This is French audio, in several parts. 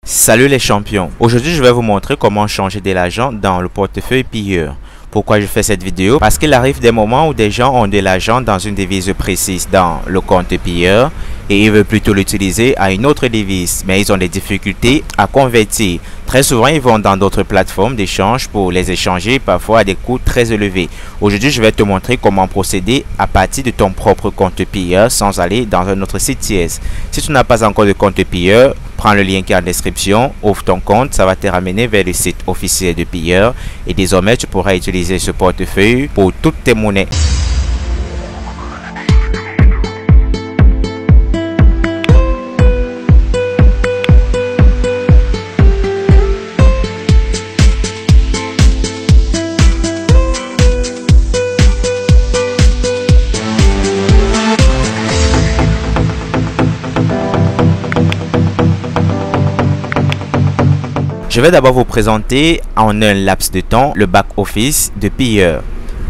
Salut les champions, aujourd'hui je vais vous montrer comment changer de l'argent dans le portefeuille pilleur. Pourquoi je fais cette vidéo? Parce qu'il arrive des moments où des gens ont de l'argent dans une devise précise dans le compte pilleur et ils veulent plutôt l'utiliser à une autre devise, mais ils ont des difficultés à convertir. Très souvent, ils vont dans d'autres plateformes d'échange pour les échanger, parfois à des coûts très élevés. Aujourd'hui, je vais te montrer comment procéder à partir de ton propre compte pilleur sans aller dans un autre site tiers. Si tu n'as pas encore de compte pilleur, prends le lien qui est en description, ouvre ton compte, ça va te ramener vers le site officiel de pilleur et désormais tu pourras utiliser ce portefeuille pour toutes tes monnaies. Je vais d'abord vous présenter en un laps de temps le back-office de pilleur.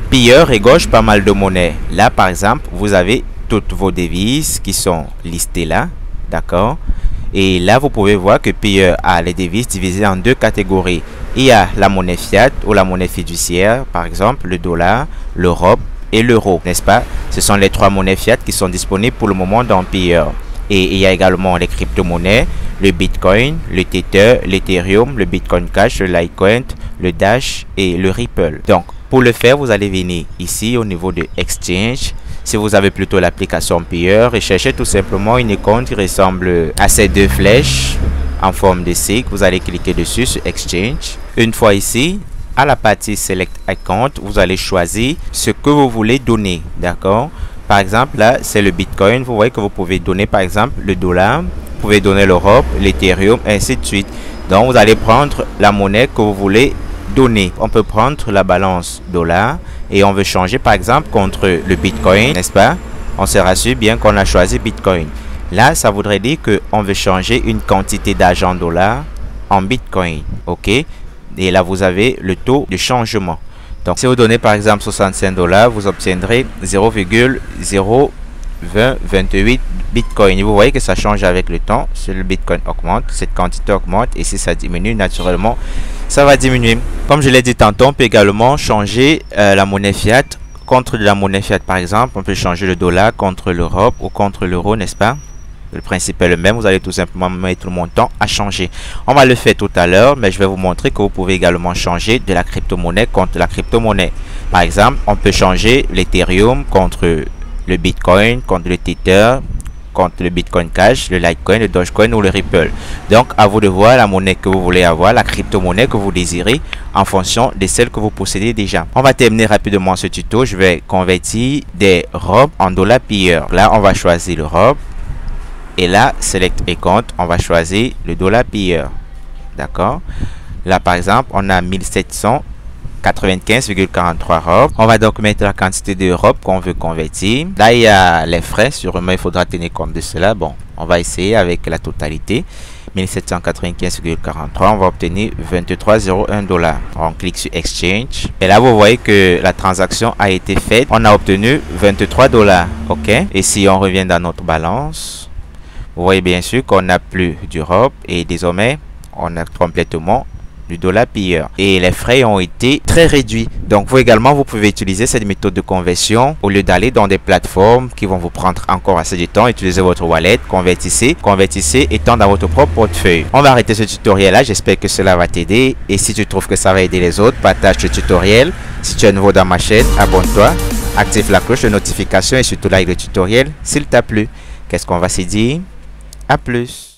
Pilleur regorge pas mal de monnaies. Là, par exemple, vous avez toutes vos devises qui sont listées là, d'accord? Et là, vous pouvez voir que pilleur a les devises divisées en deux catégories. Il y a la monnaie fiat ou la monnaie fiduciaire, par exemple, le dollar, l'euro et l'euro, n'est-ce pas? Ce sont les trois monnaies fiat qui sont disponibles pour le moment dans pilleur. Et il y a également les crypto-monnaies, le Bitcoin, le Tether, l'Ethereum, le Bitcoin Cash, le Litecoin, le Dash et le Ripple. Donc, pour le faire, vous allez venir ici au niveau de Exchange. Si vous avez plutôt l'application pilleur, recherchez tout simplement une icône qui ressemble à ces deux flèches en forme de cycle. Vous allez cliquer dessus sur Exchange. Une fois ici, à la partie Select Account, vous allez choisir ce que vous voulez donner, d'accord? Par exemple, là, c'est le Bitcoin. Vous voyez que vous pouvez donner, par exemple, le dollar. Vous pouvez donner l'Europe, l'Ethereum, ainsi de suite. Donc, vous allez prendre la monnaie que vous voulez donner. On peut prendre la balance dollar et on veut changer, par exemple, contre le Bitcoin, n'est-ce pas? On se rassure bien qu'on a choisi Bitcoin. Là, ça voudrait dire qu'on veut changer une quantité d'argent dollar en Bitcoin. OK? Et là, vous avez le taux de changement. Donc, si vous donnez par exemple 65 $, vous obtiendrez 0,02028 Bitcoin. Vous voyez que ça change avec le temps. Si le Bitcoin augmente, cette quantité augmente. Et si ça diminue, naturellement, ça va diminuer. Comme je l'ai dit tantôt, on peut également changer la monnaie fiat contre de la monnaie fiat. Par exemple, on peut changer le dollar contre l'Europe ou contre l'euro, n'est-ce pas? Le principe est le même, vous allez tout simplement mettre le montant à changer. On va le faire tout à l'heure, mais je vais vous montrer que vous pouvez également changer de la crypto-monnaie contre la crypto-monnaie. Par exemple, on peut changer l'Ethereum contre le Bitcoin, contre le Tether, contre le Bitcoin Cash, le Litecoin, le Dogecoin ou le Ripple. Donc, à vous de voir la monnaie que vous voulez avoir, la crypto-monnaie que vous désirez en fonction de celle que vous possédez déjà. On va terminer rapidement ce tuto. Je vais convertir des robes en dollars pilleur. Là, on va choisir l'Europe. Et là, Select Account, on va choisir le dollar pilleur. D'accord? Là, par exemple, on a 1795,43 robes. On va donc mettre la quantité de robes qu'on veut convertir. Là, il y a les frais. Sûrement, il faudra tenir compte de cela. Bon, on va essayer avec la totalité. 1795,43. On va obtenir 23,01 $. On clique sur Exchange. Et là, vous voyez que la transaction a été faite. On a obtenu 23 $. OK? Et si on revient dans notre balance, vous voyez bien sûr qu'on n'a plus d'Europe et désormais on a complètement du dollar pilleur. Et les frais ont été très réduits. Donc vous également, vous pouvez utiliser cette méthode de conversion au lieu d'aller dans des plateformes qui vont vous prendre encore assez de temps. Utilisez votre wallet, convertissez étant dans votre propre portefeuille. On va arrêter ce tutoriel là. J'espère que cela va t'aider. Et si tu trouves que ça va aider les autres, partage ce tutoriel. Si tu es nouveau dans ma chaîne, abonne-toi, active la cloche de notification et surtout like le tutoriel s'il t'a plu. Qu'est-ce qu'on va se dire? À plus.